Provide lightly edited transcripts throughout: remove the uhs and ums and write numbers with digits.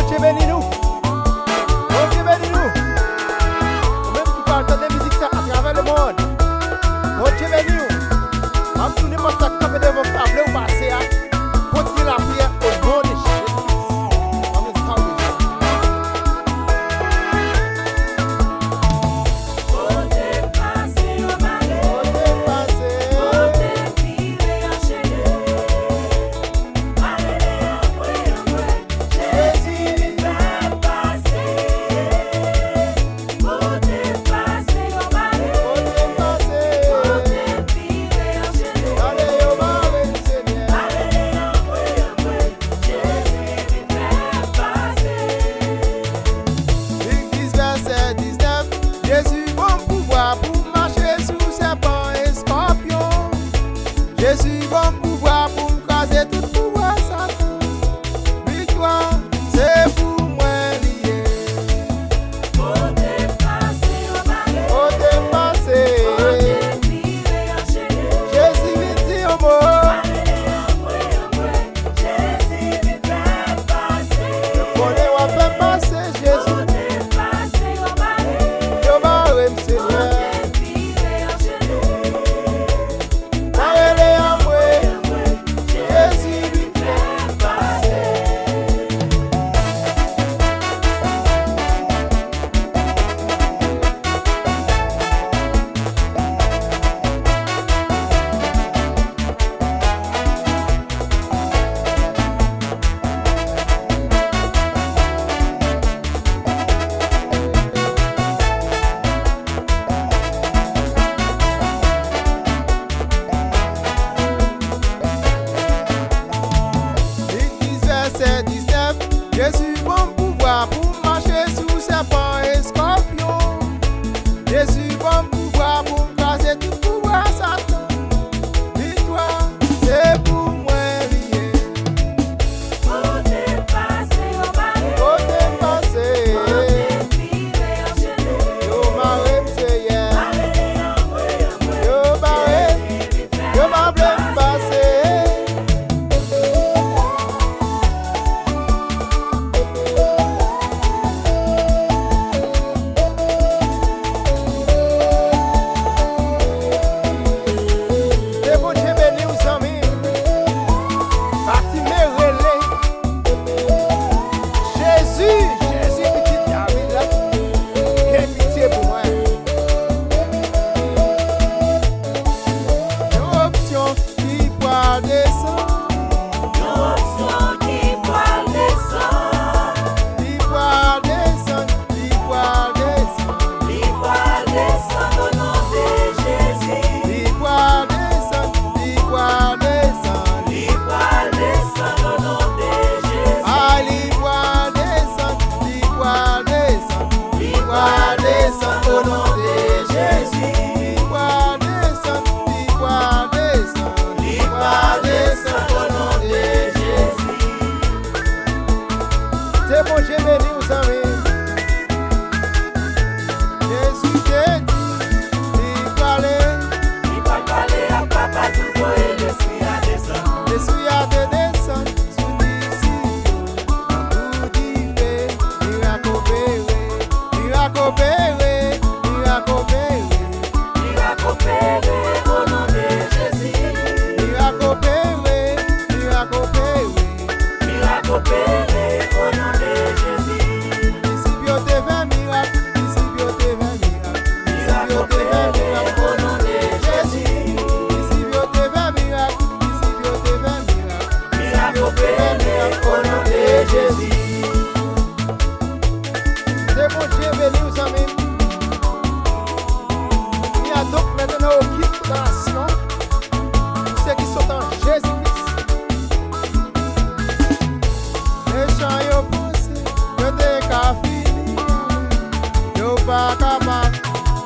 Dieu bénis-nous. Bon Dieu bénis-nous. Même qui parle de musique ça à travers le monde. Bon Dieu bénis-nous. Même tout le monde ça capé devant table ou passer à continuer la prière au nom de Jésus. Amen. Jésus bon pouvoir pour marcher sous serpent et scorpion. Jésus bon pouvoir pour craser tout pouvoir Satan. Victoire, c'est pour moi lié. Faut dépasser au balai. Faut dépasser. Faut défiler enchaîner. Jésus vient dire au mot. Jésus vient faire passer. Le bonheur va faire passer Jésus. Jésus bon pouvoir pour marcher sous serpent et scorpion. Jésus bon pouvoir pour craser tout pouvoir Satan. Victoire, c'est pour moi lié. Faut dépasser au balai. Faut dépasser. Faut défiler enchaîner. Yo maré m'seye. Yo maré. Yo maré m'passer. C'est bon, j'ai béni aux amis. Jésus te dit, il va parler à papa tout le et le suis à descendre. Le suis à descendre, sous d'ici, tout dit fait, miracle opéré, miracle opéré, miracle opéré, miracle opéré au nom de Jésus. Miracle opéré, miracle opéré, miracle opéré au nom de Jésus. Ici bio te fait miracle, ici bio te fait miracle, miracle opéré au nom de Jésus. Ici bio te fait miracle, ici bio te fait miracle, miracle opéré au nom de Jésus. C'est bon Dieu béni aux amis. Il y a donc maintenant au quitte dans la nation, ceux qui sont en Jésus-Christ. Les chants yo pensé, yo te ka fini. Yo pas capable,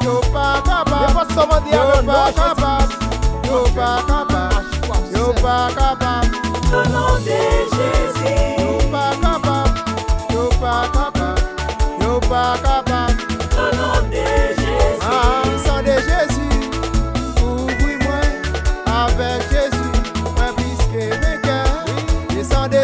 yo pas capable. Yo pas capable, yo pas capable, yo pas capable. Au nom de Jésus. Yo pas capable, yo pas capable, yo pas capable. Au nom de Jésus. Ah, sang de Jésus, ouvre-moi avec Jésus, moi plus que vainqueur. Le sang de